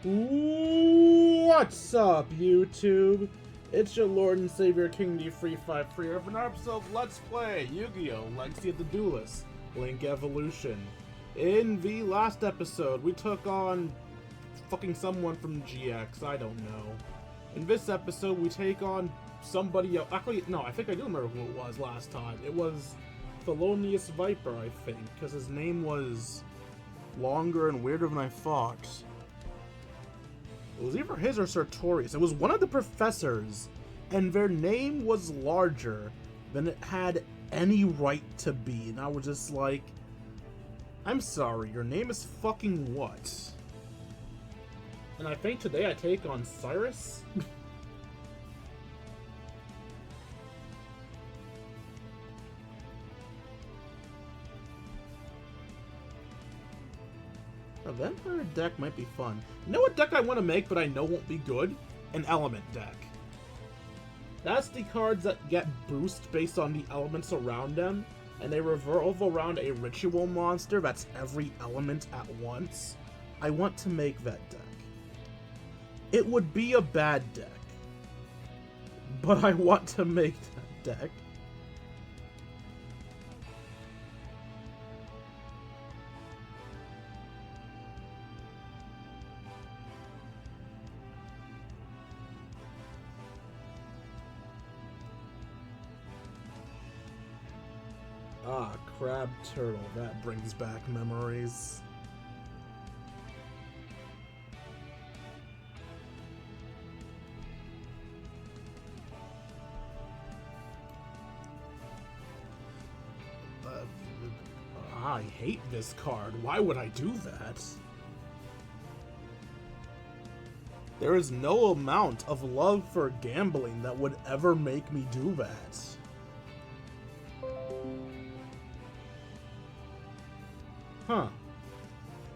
What's up, YouTube? It's your Lord and Savior King D353 for another episode of Let's Play Yu-Gi-Oh! Legacy of the Duelist, Link Evolution. In the last episode, we took on fucking someone from GX, I don't know. In this episode, we take on somebody else. Actually, no, I think I do remember who it was last time. It was Thelonious Viper, I think, because his name was longer and weirder than I thought. It was either his or Sartorius. It was one of the professors, and their name was larger than it had any right to be. And I was just like, I'm sorry, your name is fucking what? And I think today I take on Syrus? A vampire deck might be fun. You know what deck I want to make, but I know won't be good? An element deck. That's the cards that get boost based on the elements around them, and they revolve around a ritual monster that's every element at once. I want to make that deck. It would be a bad deck, but I want to make that deck. Ah, Crab Turtle. That brings back memories. I hate this card. Why would I do that? There is no amount of love for gambling that would ever make me do that. Huh.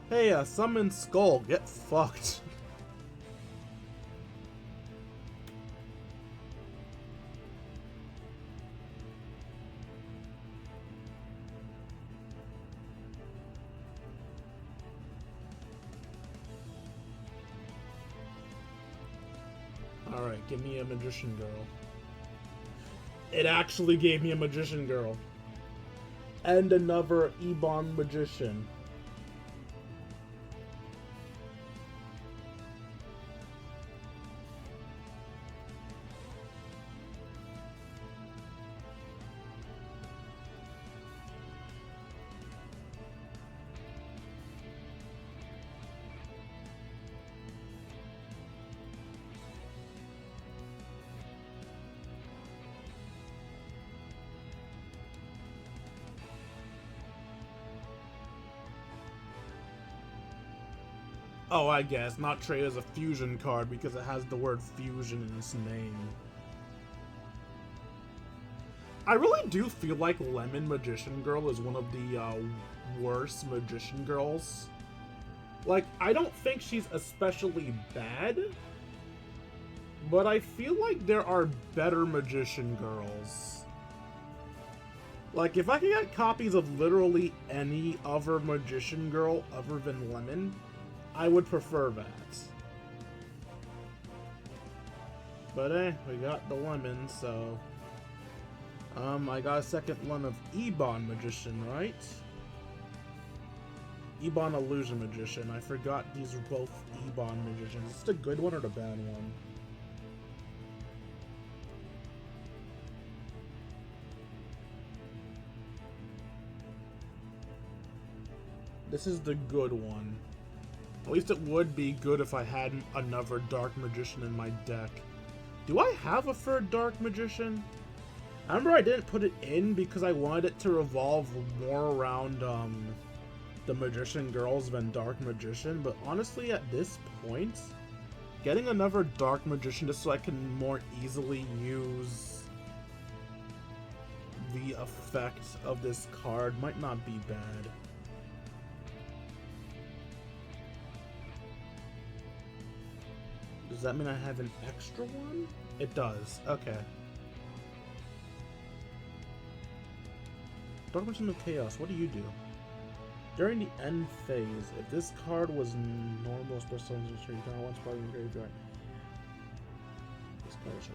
Hey, summon Skull, get fucked. Alright, give me a Magician Girl. It actually gave me a Magician Girl. And another Ebon Magician. Oh, I guess. Not trade as a fusion card because it has the word fusion in its name. I really do feel like Lemon Magician Girl is one of the worst Magician Girls. Like, I don't think she's especially bad, but I feel like there are better Magician Girls. Like, if I could get copies of literally any other Magician Girl other than Lemon, I would prefer that. But we got the lemon, so... I got a second one of Ebon Magician, right? Ebon Illusion Magician. I forgot these are both Ebon Magicians. Is this the good one or the bad one? This is the good one. At least it would be good if I had another Dark Magician in my deck. Do I have a third Dark Magician? I remember I didn't put it in because I wanted it to revolve more around the Magician Girls than Dark Magician, but honestly at this point, getting another Dark Magician just so I can more easily use the effect of this card might not be bad. Does that mean I have an extra one? It does. Okay. Dark Magician of Chaos, what do you do? During the end phase, if this card was normal, special summons you turn once part in the graveyard. This card is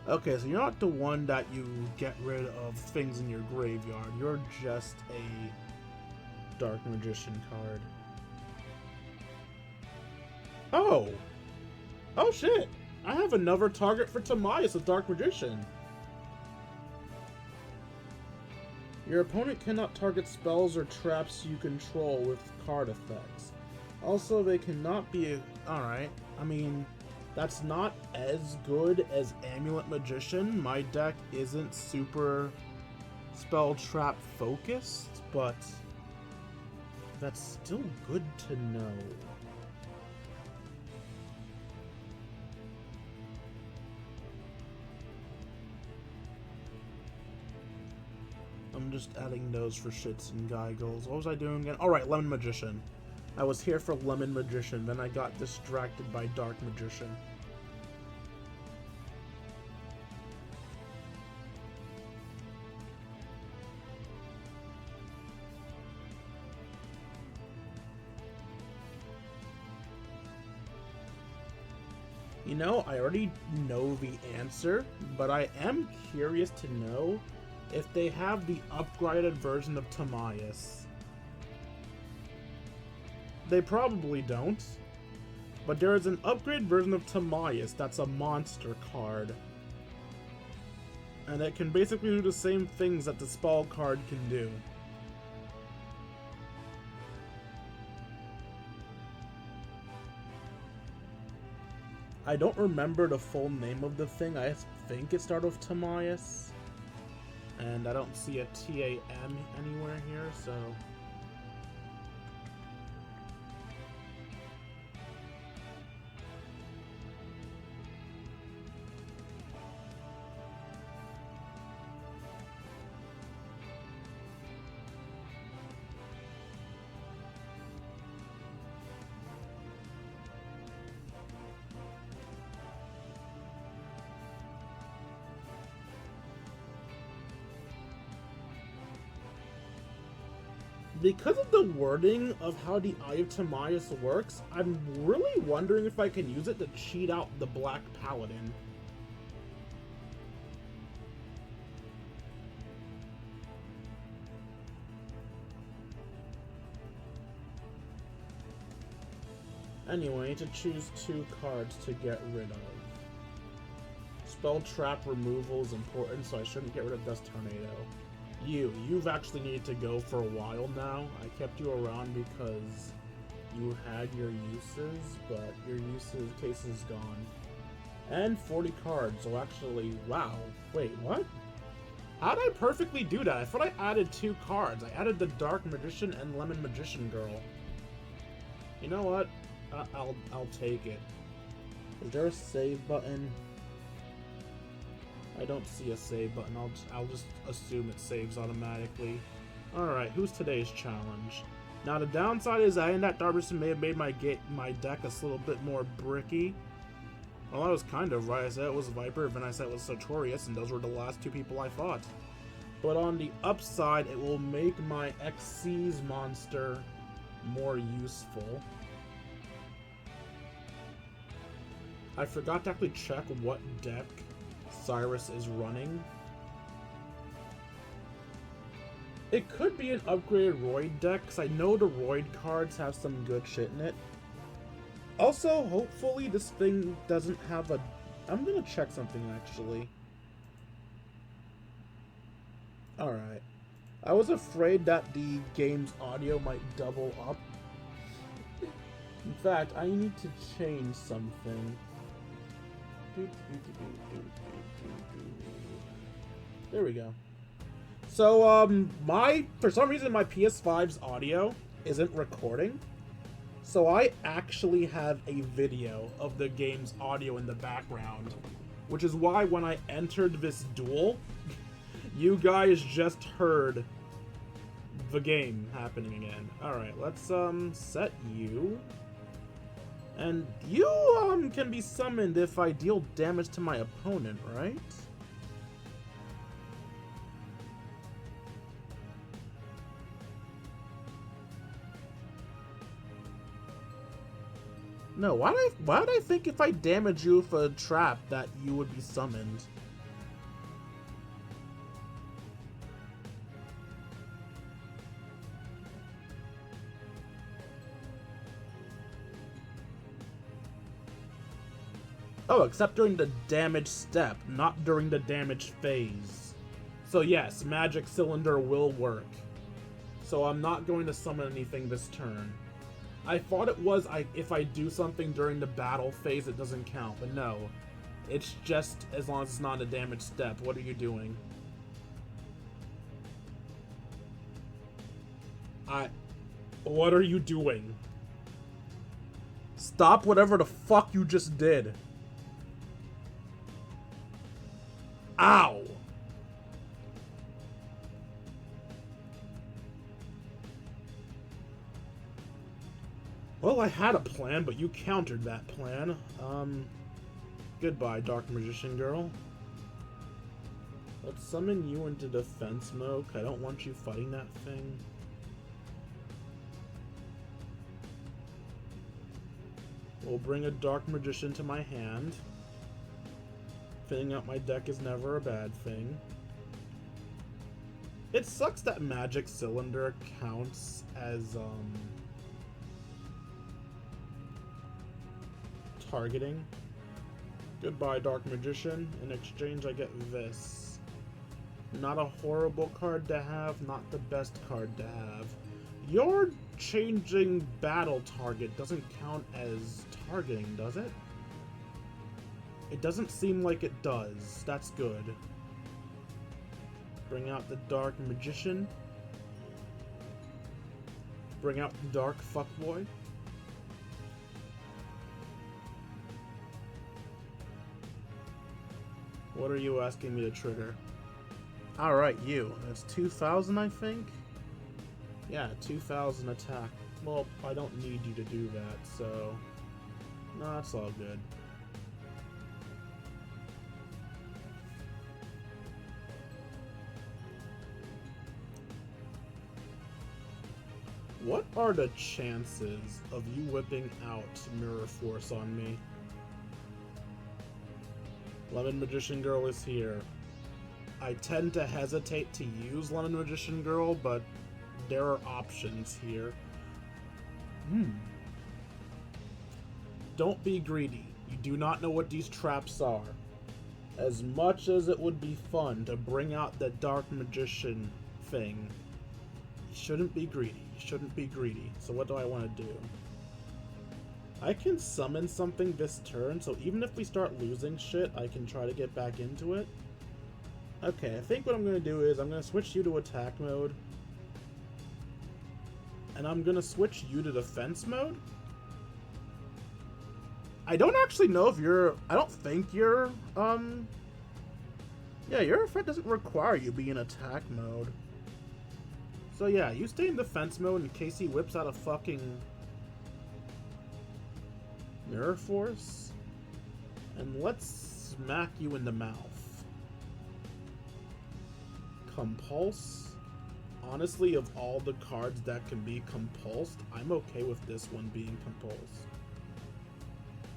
okay, so you're not the one that you get rid of things in your graveyard. You're just a Dark Magician card. Oh! Oh shit! I have another target for Timaeus, a Dark Magician. Your opponent cannot target spells or traps you control with card effects. Also, they cannot be... Alright, I mean, that's not as good as Amulet Magician. My deck isn't super spell trap focused, but that's still good to know. I'm just adding those for shits and giggles. What was I doing again? Alright, Lemon Magician. I was here for Lemon Magician, then I got distracted by Dark Magician. You know, I already know the answer, but I am curious to know if they have the upgraded version of Timaeus. They probably don't, but there is an upgraded version of Timaeus that's a monster card. And it can basically do the same things that the spell card can do. I don't remember the full name of the thing. I think it started with Timaeus. And I don't see a TAM anywhere here, so... Because of the wording of how the Eye of Timaeus works, I'm really wondering if I can use it to cheat out the Black Paladin. Anyway, to choose 2 cards to get rid of. Spell Trap removal is important, so I shouldn't get rid of Dust Tornado. You've actually needed to go for a while now. I kept you around because you had your uses, but your uses case is gone. And 40 cards, so actually, wow. Wait, what? How did I perfectly do that? I thought I added 2 cards. I added the Dark Magician and Lemon Magician Girl. You know what? I'll take it. Is there a save button? I don't see a save button. I'll just assume it saves automatically. Alright, who's today's challenge? Now the downside is I and that Darberson may have made my deck a little bit more bricky. Well, I was kind of right. I said it was Viper, then I said it was Sartorius, and those were the last 2 people I fought. But on the upside, it will make my Xyz monster more useful. I forgot to actually check what deck Syrus is running. It could be an upgraded Roid deck, because I know the Roid cards have some good shit in it. Also, hopefully this thing doesn't have a... I'm gonna check something, actually. Alright. I was afraid that the game's audio might double up. In fact, I need to change something. There we go. So, for some reason, my PS5's audio isn't recording. So I actually have a video of the game's audio in the background. Which is why when I entered this duel, you guys just heard the game happening again. Alright, let's, set you. And you, can be summoned if I deal damage to my opponent, right? No, why did I think if I damage you with a trap that you would be summoned? Oh, except during the damage step, not during the damage phase. So yes, Magic Cylinder will work. So I'm not going to summon anything this turn. I thought it was if I do something during the battle phase, it doesn't count, but no. It's just as long as it's not a damage step. What are you doing? What are you doing? Stop whatever the fuck you just did. Ow! Well, I had a plan, but you countered that plan. Goodbye, Dark Magician Girl. Let's summon you into defense mode. I don't want you fighting that thing. We'll bring a Dark Magician to my hand. Filling out my deck is never a bad thing. It sucks that Magic Cylinder counts as, targeting. Goodbye, Dark Magician. In exchange, I get this. Not a horrible card to have, not the best card to have. Your changing battle target doesn't count as targeting, does it? It doesn't seem like it does. That's good. Bring out the Dark Magician. Bring out the Dark Fuckboy. What are you asking me to trigger? Alright, you. That's 2,000, I think? Yeah, 2,000 attack. Well, I don't need you to do that, so... No, that's all good. What are the chances of you whipping out Mirror Force on me? Lemon Magician Girl is here. I tend to hesitate to use Lemon Magician Girl, but there are options here. Don't be greedy. You do not know what these traps are. As much as it would be fun to bring out the Dark Magician thing, you shouldn't be greedy. You shouldn't be greedy. So what do I want to do? I can summon something this turn, so even if we start losing shit, I can try to get back into it. Okay, I think what I'm going to do is I'm going to switch you to attack mode. And I'm going to switch you to defense mode. I don't actually know if you're... I don't think you're... Yeah, your effect doesn't require you be in attack mode. So yeah, you stay in defense mode in case he whips out a fucking... Mirror Force, and let's smack you in the mouth. Compulse. Honestly, of all the cards that can be compulsed, I'm okay with this one being compulsed.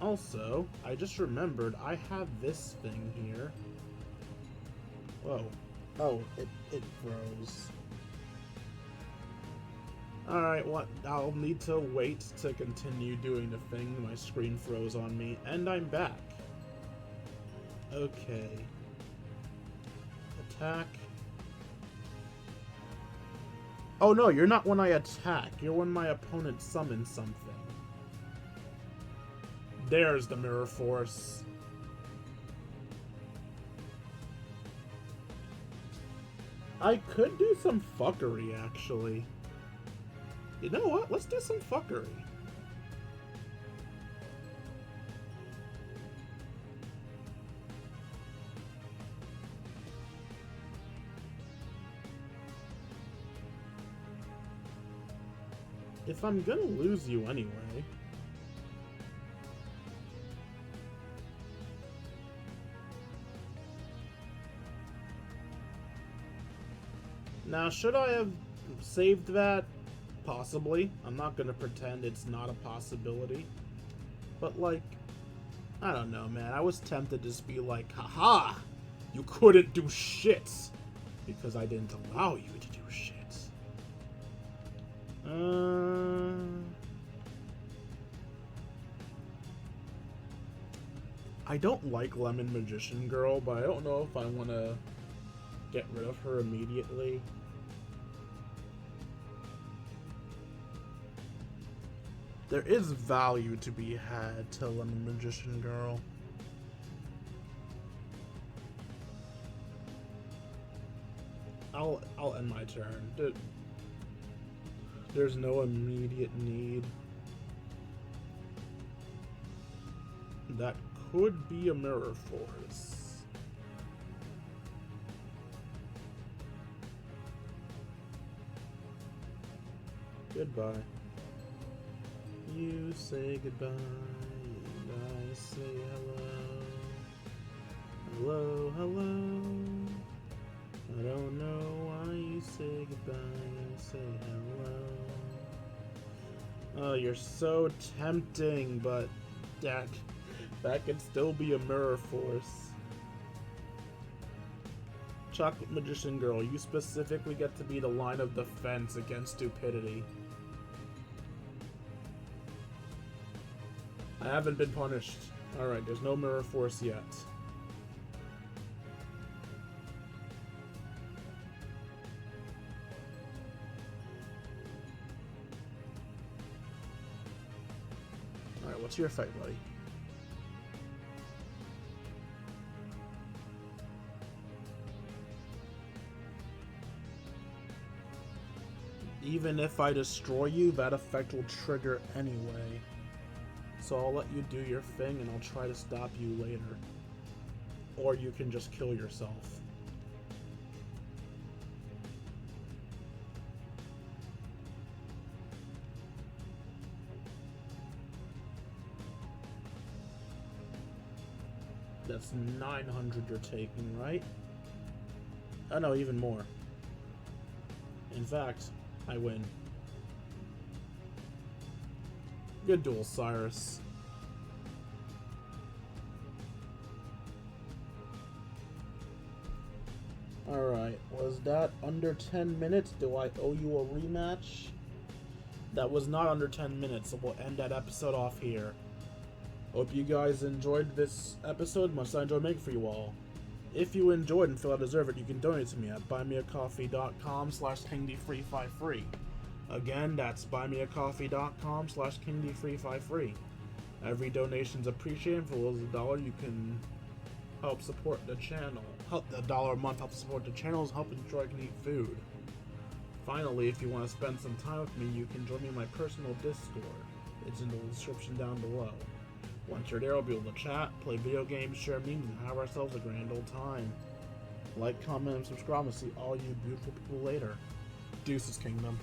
Also, I just remembered I have this thing here. Whoa. Oh, it froze. Alright, what? I'll need to wait to continue doing the thing. My screen froze on me, and I'm back. Okay. Attack. Oh no, you're not when I attack. You're when my opponent summons something. There's the Mirror Force. I could do some fuckery, actually. You know what? Let's do some fuckery. If I'm gonna lose you anyway... Now, should I have saved that? Possibly. I'm not gonna pretend it's not a possibility. But, like, I don't know, man. I was tempted to just be like, haha! You couldn't do shit! Because I didn't allow you to do shit. I don't like Lemon Magician Girl, but I don't know if I want to get rid of her immediately. There is value to be had to Lemon Magician Girl. I'll end my turn. There's no immediate need. That could be a Mirror Force. Goodbye. You say goodbye, and I say hello. Hello, hello. I don't know why you say goodbye, I say hello. Oh, you're so tempting, but that could still be a Mirror Force. Chocolate Magician Girl, you specifically get to be the line of defense against stupidity. I haven't been punished. Alright, there's no Mirror Force yet. Alright, what's your fight, buddy? Even if I destroy you, that effect will trigger anyway. So I'll let you do your thing and I'll try to stop you later. Or you can just kill yourself. That's 900 you're taking, right? Oh no, even more. In fact, I win. Good duel, Syrus. Alright, was that under 10 minutes? Do I owe you a rematch? That was not under 10 minutes, so we'll end that episode off here. Hope you guys enjoyed this episode, much as I enjoyed making for you all. If you enjoyed and feel I deserve it, you can donate to me at buymeacoffee.com/KingD353. Again, that's buymeacoffee.com/KingD353. Every donation's appreciated. For as $1, you can help support the channel. $1 a month helps support the channel, help ensure I can eat food. Finally, if you want to spend some time with me, you can join me in my personal Discord. It's in the description down below. Once you're there, I'll be able to chat, play video games, share memes, and have ourselves a grand old time. Like, comment, and subscribe, and see all you beautiful people later. Deuces, Kingdom.